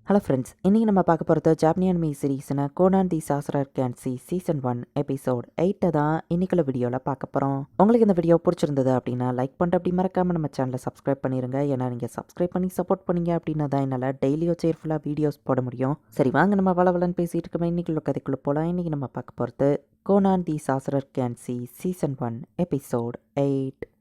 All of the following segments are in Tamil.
ஹலோ ஃப்ரெண்ட்ஸ், இன்றைக்கி நம்ம பார்க்க போகிறது ஜாப்பனியன் மீ சீரீஸ்னு கோனான் தி சாசரர் கேன்சி சீசன் 1 எபிசோட் 8 தான் இன்னைக்குள்ள வீடியோவில் பார்க்க போகிறோம். உங்களுக்கு இந்த வீடியோ பிடிச்சிருந்தது அப்படின்னா லைக் பண்ணிட்டு அப்படி மறக்காமல் நம்ம சேனலை சப்ஸ்கிரைப் பண்ணிடுங்க. ஏன்னா நீங்கள் சப்ஸ்கிரைப் பண்ணி சப்போர்ட் பண்ணீங்க அப்படின்னா தான் என்னால் டெய்லியும் சேர்ஃபுல்லாக வீடியோஸ் போட முடியும். சரி வாங்க நம்ம வளவலன்னு பேசிகிட்டு இருக்கோம். இன்னைக்குள்ள கதைக்குள்ளே போகலாம். இன்றைக்கி நம்ம பார்க்க போகிறது கோனான் தி சாசரர் கேன்சி சீசன் 1 எபிசோட் 8.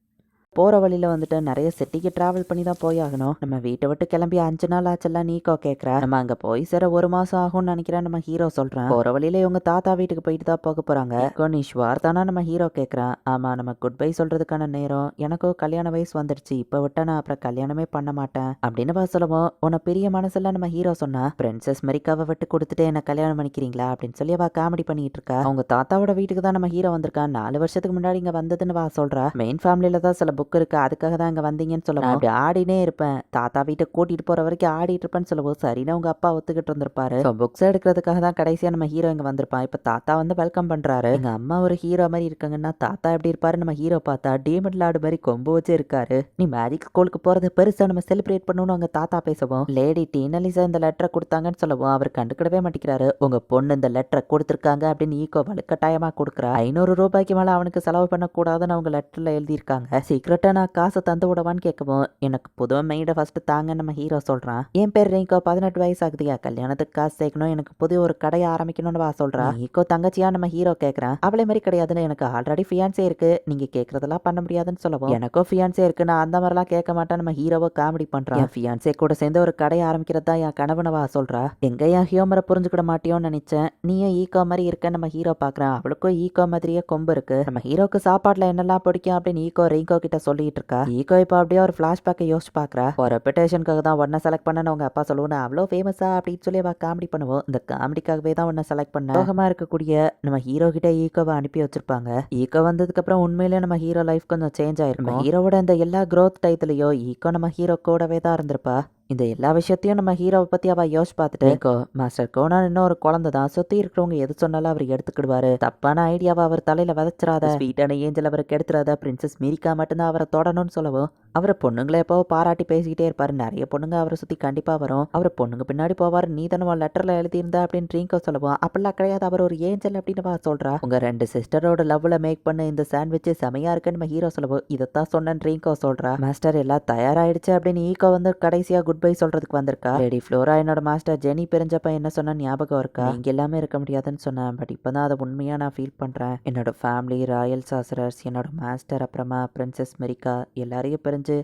போகிற வழியில் வந்துட்டு நிறைய சிட்டிக்கு ட்ராவல் பண்ணி தான் போய் ஆகணும். நம்ம வீட்டை விட்டு கிளம்பி 5 நாள் ஆச்செல்லாம் நீக்கோ கேட்குற. நம்ம அங்கே போய் சேர 1 மாதம் ஆகும்னு நினைக்கிறேன். நம்ம ஹீரோ சொல்கிறேன். போகிற வழியில் இவங்க தாத்தா வீட்டுக்கு போயிட்டு தான் போக போகிறாங்க. நீ ஷுவார் தானா நம்ம ஹீரோ கேட்குறான். ஆமாம், நம்ம குட் பை சொல்கிறதுக்கான நேரம். எனக்கும் கல்யாண வயசு வந்துடுச்சு. இப்போ விட்டா நான் அப்புறம் கல்யாணமே பண்ண மாட்டேன் அப்படின்னு சொல்லுவோம். உன்னை பெரிய மனசெல்லாம் நம்ம ஹீரோ சொன்னா, பிரின்சஸ் மெரிக்காவை விட்டு கொடுத்துட்டு என்ன கல்யாணம் பண்ணிக்கிறீங்களா அப்படின்னு சொல்லி அவள் காமெடி பண்ணிட்டு இருக்கா. அவங்க தாத்தாவோட வீட்டுக்கு தான் நம்ம ஹீரோ வந்திருக்கான். 4 வருஷத்துக்கு முன்னாடி இங்கே வந்ததுன்னு சொல்கிறா. மெயின் ஃபேமிலியில தான் சில புக் இருக்கு, அதுக்காக தான் இங்க வந்தீங்கன்னு சொல்லுவோம். அப்படி ஆடினே இருப்பேன், தாத்தா வீட்டை கூட்டிட்டு போற வரைக்கும் ஆடிட்டு இருப்பேன்னு சொல்லுவோம். சரின்னு உங்க அப்பா ஒத்துக்கிட்டு இருந்திருப்பாரு. புக்ஸ் எடுக்கிறதுக்காக தான் கடைசியா நம்ம ஹீரோ இங்க வந்திருப்பான். இப்ப தாத்தா வந்து வெல்கம் பண்றாரு. எங்க அம்மா ஒரு ஹீரோ மாதிரி இருக்காங்கன்னா தாத்தா எப்படி இருப்பாரு? நம்ம ஹீரோ பார்த்தா டீமண்ட் லாடு மாதிரி கொம்பு வச்சு இருக்காரு. நீ மேஜிக் ஸ்கூலுக்கு போறது பெருசா நம்ம செலிப்ரேட் பண்ணணும்னு அவங்க தாத்தா பேசுவோம். லேடி டீனலிசா இந்த லெட்டரை கொடுத்தாங்கன்னு சொல்லுவோம். அவர் கண்டுக்கிடவே மாட்டேங்கிறாரு. உங்க பொண்ணு இந்த லெட்டரை கொடுத்துருக்காங்க அப்படின்னு ஈகோ வலுக்கட்டாயமா கொடுக்குறா. 500 ரூபாய்க்கு மேல அவனுக்கு செலவு பண்ணக்கூடாதுன்னு அவங்க லெட்டர்ல எழுதியிருக்காங்க. சீக்கிரட்டா நான் காசை தந்து விடவான்னு கேட்கவும், எனக்கு புது மெய்டை ஃபர்ஸ்ட் தாங்க நம்ம ஹீரோ சொல்றான். என் பேர் ரீகோ, 18 வயசு ஆகுதியா, கல்யாணத்துக்கு காசு சேர்க்கணும், எனக்கு புது ஒரு கடையை ஆரம்பிக்கணும்னு சொல்றான். ஈகோ தங்கச்சியா நம்ம ஹீரோ கேட்கறான். அவளை மாதிரி கிடையாதுன்னு, எனக்கு ஆல்ரெடி ஃபியான்சே இருக்கு, நீங்க கேட்கறதெல்லாம் பண்ண முடியாதுன்னு சொல்லுவோம். எனக்கும் ஃபியான்சே இருக்கு, நான் அந்த மாதிரிலாம் கேட்க மாட்டேன் நம்ம ஹீரோவை காமெடி பண்றான். என் ஃபியான்சே கூட சேர்ந்து ஒரு கடையை ஆரம்பிக்கிறது தான் என் கனவுனவா சொல்றா. எங்க என் ஹியூமரை புரிஞ்சுக்கிட மாட்டியோன்னு நினைச்சேன். நீயும் ஈகோ மாதிரி இருக்க நம்ம ஹீரோ பாக்குறான். அவளுக்கும் ஈகோ மாதிரியே கொம்பு இருக்கு. நம்ம ஹீரோக்கு சாப்பாட்டுல என்னெல்லாம் பிடிக்கும் அப்படின்னு ஈகோ ரீகோ கிட்ட சொல்லிட்டு இருக்கா. ஈகோ இப்போ அப்படியே ஒரு ஃபிளாஷ்பேக்கை யோசிச்சு பார்க்குறா. ஒரு ரெப்புடேஷனுக்காக தான் ஒன்றை செலக்ட் பண்ண உங்க அப்பா சொல்லுவோம். அவ்வளோ ஃபேமஸா அப்படின்னு சொல்லி அவள் காமெடி பண்ணுவோம். இந்த காமெடிக்காகவே தான் ஒன்றை செலக்ட் பண்ண. சோகமா இருக்கக்கூடிய நம்ம ஹீரோ கிட்ட ஈகோவை அனுப்பி வச்சிருப்பாங்க. ஈகோ வந்ததுக்கு அப்புறம் உண்மையிலே நம்ம ஹீரோ லைஃப் கொஞ்சம் சேஞ்ச் ஆயிருக்கும். ஹீரோவோட இந்த எல்லா க்ரோத் டைத்துலயோ ஈகோ நம்ம ஹீரோ கூடவே தான் இருந்திருப்பா. இந்த எல்லா விஷயத்தையும் நம்ம ஹீரோவை பற்றி அவள் யோசிச்சு பார்த்துட்டு, மாஸ்டர் கோனான் இன்னும் ஒரு குழந்தை தான், சுற்றி இருக்கிறவங்க எது சொன்னாலும் அவர் எடுத்துக்கிடுவாரு. தப்பான ஐடியாவை அவர் தலையில விதைச்சிடாத, ஸ்வீட்டான ஏஞ்சல் அவருக்கு எடுத்துடாத, பிரின்சஸ் மீரிக்கா மட்டும்தான் அவரை தொடணும்னு சொல்லவும், அவரை பொண்ணுங்களை எப்போ பாராட்டி பேசிக்கிட்டே இருப்பாரு. நிறைய பொண்ணுங்க அவரை சுற்றி கண்டிப்பாக வரும். அவர் பொண்ணுங்க பின்னாடி போவார். நீ தானே லெட்டரில் எழுதியிருந்தா அப்படின்னு ட்ரீங்கோ சொல்லுவோம். அப்படிலாம் கிடையாது, அவர் ஒரு ஏஞ்சல் அப்படின்னு சொல்றா. உங்க 2 சிஸ்டரோட லவ்ல மேக் பண்ண இந்த சாண்ட்விச் செமையா இருக்குன்னு நம்ம ஹீரோ சொல்லுவோம். இதைத்தான் சொன்னேன் ட்ரீங்கோ சொல்றா. மாஸ்டர் எல்லாம் தயாராயிடுச்சு அப்படின்னு ஈகோ வந்து கடைசியா குட் பை சொல்றதுக்கு வந்திருக்கா. லேடி ஃப்ளோரா என்னோட மாஸ்டர் ஜெனி பிரிஞ்சப்ப என்ன சொன்னா ஞாபகம் இருக்கா? இங்க எல்லாமே இருக்க முடியாதுன்னு சொன்னேன். பட் இப்பதான் அதை உண்மையா நான் ஃபீல் பண்றேன். என்னோட ஃபேமிலி, ராயல் சாசரர்ஸ், என்னோட மாஸ்டர், அப்புறமா பிரின்சஸ் மெரிக்கா எல்லாரையும் பிரிஞ்சு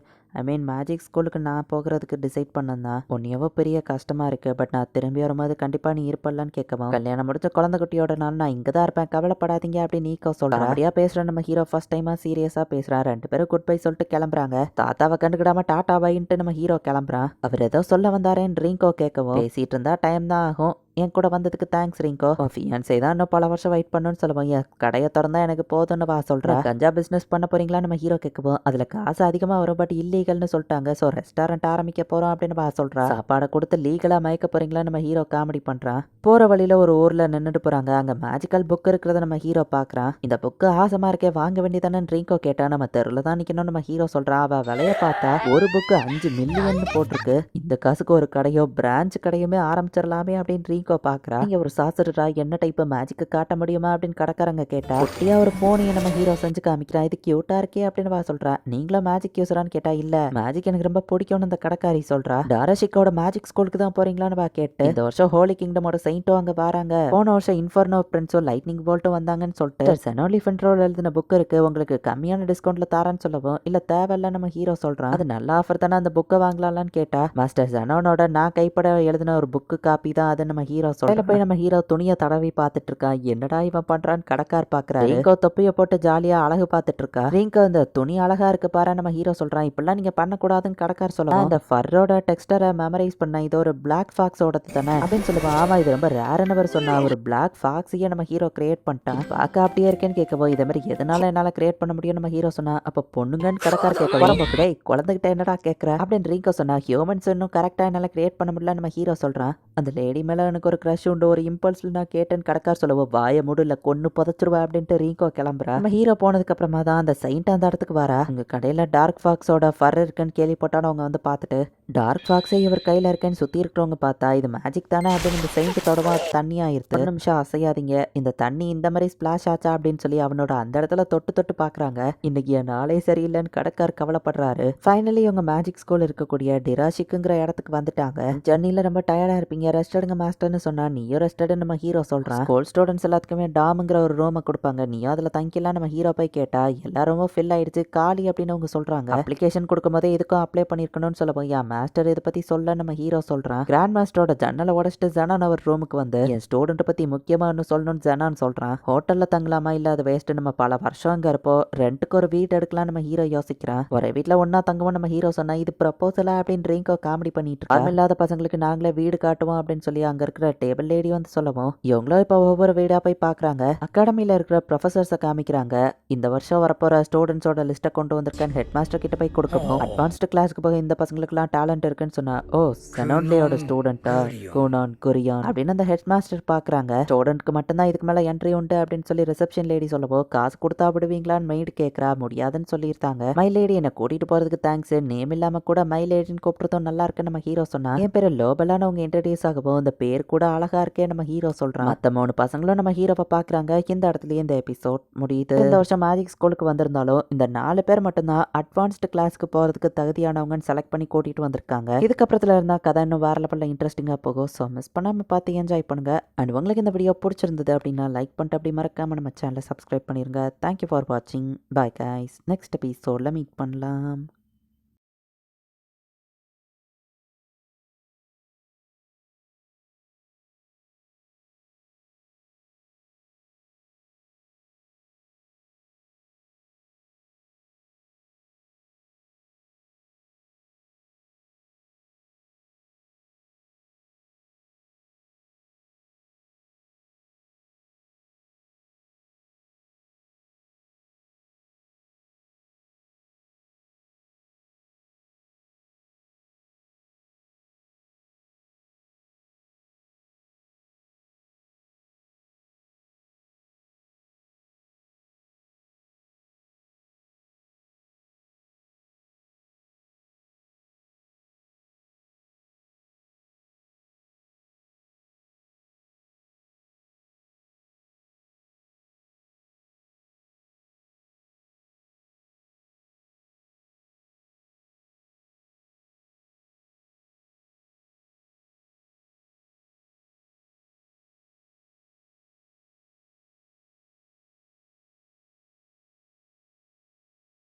மேஜிக் ஸ்கூலுக்கு நான் போகிறதுக்கு டிசைட் பண்ணதான் உன்னையவோ பெரிய கஷ்டமா இருக்கு. பட் நான் திரும்பி வரும்போது கண்டிப்பா நீ இருப்பல்லான்னு கேட்கவும், கல்யாணம் முடிச்ச குழந்தை குட்டியோட நாள் நான் இங்க தான் இருப்பேன், கவலைப்படாதீங்க அப்படின்னு நீக்கோ சொல்றேன். அப்படியா பேசுறேன் நம்ம ஹீரோ ஃபர்ஸ்ட் டைமா சீரியஸா பேசுறான். 2 பேரும் குட் பை சொல்லிட்டு கிளம்புறாங்க. தாத்தாவை கண்டுக்கிடாம டாட்டா பைன்ட்டு நம்ம ஹீரோ கிளம்புறான். அவர் ஏதோ சொல்ல வந்தாரேன்னு ரீங்கோ கேட்கவும், பேசிட்டு இருந்தா டைம் தான் ஆகும், என் கூட வந்ததுக்கு தேங்க்ஸ் ரீங்கோ. ஃபியான்சே தான் இன்னும் பல வருஷம் வெயிட் பண்ணுன்னு சொல்லுவோம். என் கடையை திறந்தா எனக்கு போதும்னு சொல்றேன். கஞ்சா பிசினஸ் பண்ண போறீங்களா நம்ம ஹீரோ கேட்கவும், அதுல காசு அதிகமா வரும் பட் இல்லீகல்னு சொல்லிட்டாங்க. ஸோ ரெஸ்டாரண்ட் ஆரம்பிக்க போறோம் அப்படின்னு சொல்றா. சாப்பாடை கொடுத்து லீகலா மயக்க போறீங்களா நம்ம ஹீரோ காமெடி பண்றான். போற வழியில ஒரு ஊர்ல நின்றுட்டு போறாங்க. அங்க மேஜிக்கல் புக் இருக்கிறத நம்ம ஹீரோ பாக்குறான். இந்த புக்கு ஆசமா இருக்கே, வாங்க வேண்டியதானு ரீங்கோ கேட்டா. நம்ம தெருல தான் நிக்கணும் நம்ம ஹீரோ சொல்றா. அவ விலைய பார்த்தா ஒரு புக்கு 5 மில்லியன் போட்டிருக்கு. இந்த காசுக்கு ஒரு கடையோ பிரான்ச் கடையுமே ஆரம்பிச்சிடலாமே அப்படின்னு பாக்குறா. நீங்க ஒரு சாசரரா, என்ன டைப் மேஜிக் காட்ட முடியுமா அப்படின்னு கடைக்காரங்க கேட்டா, ஒட்டியா ஒரு போனியை நம்ம ஹீரோ செஞ்சு காமிக்கிறான். இது கியூட்டா இருக்கே அப்படின்னு சொல்றா. நீங்களும் மேஜிக் யூஸரான்னு கேட்டா, இல்ல மேஜிக் எனக்கு ரொம்ப பிடிக்கும்னு அந்த கடைக்காரி சொல்றா. டாரஷிக்கோட மேஜிக் ஸ்கூலுக்கு தான் போறீங்களான்னு கேட்டு, இந்த வருஷம் ஹோலி கிங்டமோட செயின்ட்டோ அங்க வராங்க, போன வருஷம் இன்ஃபர்னோ பிரின்ஸோ லைட்னிங் போல்ட்டும் வந்தாங்கன்னு சொல்லிட்டு செனோலி ஃபென்ட்ரோல் எழுதின புக் இருக்கு, உங்களுக்கு கம்மியான டிஸ்கவுண்ட்ல தாரான்னு சொல்லவும், இல்ல தேவையில்ல நம்ம ஹீரோ சொல்றான். அது நல்ல ஆஃபர் தானே, அந்த புக்கை வாங்கலாம்னு கேட்டா, மாஸ்டர் ஜெனோனோட நான் கைப்பட எழுதின ஒரு புக்கு காப்பி தான் அது நம்ம ஹீரோ சொல்ல போய் நம்ம ஹீரோ துணியை தடவி பார்த்துட்டு இருக்கா. என்னடா இவன் பண்றான்னு கடைக்கார் பாக்குறாரு. ரீங்கோ தொப்பியை போட்டு ஜாலியா அழகு பார்த்துட்டு இருக்கா. ரீங்கோ இந்த துணி அழகா இருக்கு பாரு நம்ம ஹீரோ சொல்றான். இப்பெல்லாம் நீங்க பண்ணக்கூடாதுன்னு கடைக்கார் சொல்லுவான். இந்த ஃபர்ரோட டெக்ஸ்டரை மெமரைஸ் பண்ண, இது ஒரு பிளாக் ஃபாக்ஸோட தானே அப்படின்னு சொல்லுவான். ஆமா, இது ரொம்ப ரேர்னு சொன்னா. ஒரு பிளாக் ஃபாக்ஸையே நம்ம ஹீரோ கிரியேட் பண்ணிட்டான். பார்க்க அப்படியே இருக்கேன்னு கேட்கவோ, இதே மாதிரி எதனால என்னால கிரியேட் பண்ண முடியும் நம்ம ஹீரோ சொன்னா. அப்ப பொண்ணுங்கன்னு கடைக்கார் கேட்க, குழந்தைகிட்ட என்னடா கேட்கற அப்படின்னு ரீங்கோ சொன்னா. ஹியூமன்ஸ் இன்னும் கரெக்டா என்னால கிரியேட் பண்ண முடியல நம்ம ஹீரோ சொல்றான். அந்த லேடி மேல எனக்கு ஒரு க்ரஷ் உண்டு, ஒரு இம்பல்ஸ்ல நான் கேட்டேன்னு கடைக்கார் சொல்லவோ, வாய மூடல கொன்னு புதைச்சிருவா அப்படின்ட்டு ரீங்கோ கிளம்புறா. நம்ம ஹீரோ போனதுக்கு அப்புறமா தான் அந்த செயின்ட் அந்த இடத்துக்கு வரா. உங்க கடையில டார்க் ஃபாக்ஸோட ஃபர் இருக்குன்னு கேள்விப்பட்டாலும் அவங்க வந்து பார்த்துட்டு, டார்க் ஃபாக்ஸே இவர் கையில இருக்கேன்னு சுத்தி இருக்கிறவங்க பார்த்தா இது மேஜிக் தானே அப்படின்னு இந்த செயின்ட் தொடவா தண்ணி ஆயிருது. ஒரு நிமிஷம் அசையாதீங்க, இந்த தண்ணி இந்த மாதிரி ஸ்பிளாஷ் ஆச்சா அப்படின்னு சொல்லி அவனோட அந்த இடத்துல தொட்டு தொட்டு பாக்குறாங்க. இன்னைக்கு என் நாளே சரியில்லைன்னு கடைக்கார் கவலைப்படுறாரு. ஃபைனலி உங்க மேஜிக் ஸ்கூல் இருக்கக்கூடிய டிராஷிக்குங்கிற இடத்துக்கு வந்துட்டாங்க. ஜர்னில ரொம்ப டயர்டா இருப்பீங்க, ரெஸ்ட் எடுங்க மாஸ்டர்னு சொன்னா நீயும் ரெஸ்ட் எடுன்னு நம்ம ஹீரோ சொல்றான். ஸ்கூல் ஸ்டூடெண்ட்ஸ் எல்லாத்துக்குமே டாம்ங்கிற ஒரு ரூமை கொடுப்பாங்க, நீயும் அதுல தங்கிக்கலாம் நம்ம ஹீரோ போய் கேட்டா எல்லா ரூமும் ஃபில் ஆயிடுச்சு காலி அப்படின்னு அவங்க சொல்றாங்க. அப்ளிகேஷன் கொடுக்கும் போதே இதுக்கும் அப்ளை பண்ணிருக்கணும்னு சொல்ல போய் மாஸ்டர் இதை பத்தி சொல்ல நம்ம ஹீரோ சொல்றான். கிராண்ட் மாஸ்டரோட ஜன்னலை உடச்சிட்டு ஜனான் அவர் ரூமுக்கு வந்து என் ஸ்டூடெண்ட் பத்தி முக்கியமா ஒன்னு சொல்லணும்னு ஜனான் சொல்றான். ஹோட்டல்ல தங்கலாமா இல்ல அது வேஸ்ட், நம்ம பல வருஷம் அங்க இருப்போம், ரெண்டுக்கு ஒரு வீடு எடுக்கலாம் நம்ம ஹீரோ யோசிக்கிறான். ஒரே வீட்டுல ஒன்னா தங்குவோம் நம்ம ஹீரோ சொன்னா இது ப்ரப்போசலா அப்படின்னு ரீங்கோ காமெடி பண்ணிட்டு இருக்கா. இல்லாத பசங்களுக்கு நாங்களே வீடு காட்டுவோம் அப்படின்னு சொல்லி அங்க இருக்கிற டேபிள் லேடி வந்து சொல்லவும் இவங்களும் இப்ப ஒவ்வொரு வீடா போய் பாக்குறாங்க. அகாடமில இருக்கிற ப்ரொஃபசர்ஸை காமிக்கிறாங்க. இந்த வருஷம் வரப்போற ஸ்டூடெண்ட்ஸோட லிஸ்ட்டை கொண்டு வந்திருக்கேன் ஹெட் மாஸ்டர் கிட்ட போய் கொடுக்கவும் அட்வான்ஸ்டு கிளாஸ்க்கு போக இந்த பசங்களுக்குலாம் டேலண்ட் இருக்குன்னு சொன்னா, ஓ சனோன்லேயோட ஸ்டூடெண்டா கோனான் கொரியான் அப்படின்னு அந்த ஹெட் மாஸ்டர் பாக்குறாங்க. ஸ்டூடெண்ட்க்கு மட்டும்தான் இதுக்கு மேல என்ட்ரி உண்டு அப்படின்னு சொல்லி ரிசப்ஷன் லேடி சொல்லவோ, காசு கொடுத்தா விடுவீங்களான்னு மெய்டு கேட்கறா. முடியாதுன்னு சொல்லியிருந்தாங்க. மை லேடி என்ன கூட்டிட்டு போறதுக்கு தேங்க்ஸ், நேம் இல்லாம கூட மை லேடின்னு கூப்பிடுறதும் நல்லா இருக்கு நம்ம ஹீரோ சொன்னா. என் பேரு லோபலான்னு அவங்க இன்ட்ரடியூஸ் ஆகவும் இந்த பேர் கூட அழகா இருக்கே நம்ம ஹீரோ சொல்றான். மத்த 3 பசங்களும் நம்ம ஹீரோவை பாக்குறாங்க. இந்த இடத்துலயே இந்த எபிசோட் முடியுது. இந்த வருஷம் மேஜிக் ஸ்கூலுக்கு வந்திருந்தாலும் இந்த 4 பேர் மட்டும்தான் அட்வான்ஸ்டு கிளாஸ்க்கு போறதுக்கு தகுதியானவங்கன்னு செலக்ட் பண்ணி கூட்டிட்டு வந்திருக்காங்க. இதுக்கப்புறத்துல இருந்தா கதை இன்னும் வேற லெவல்ல இன்ட்ரெஸ்டிங்கா போகும். ஸோ மிஸ் பண்ணாம பார்த்து என்ஜாய் பண்ணுங்க. அண்ட் உங்களுக்கு இந்த வீடியோ பிடிச்சிருந்தது அப்படின்னா லைக் பண்ணிட்டு அப்படி மறக்காம நம்ம சேனலை சப்ஸ்கிரைப் பண்ணிருங்க. தேங்க்யூ ஃபார் வாட்சிங். பாய் கைஸ், நெக்ஸ்ட் எபிசோட்ல மீட் பண்ணலாம்.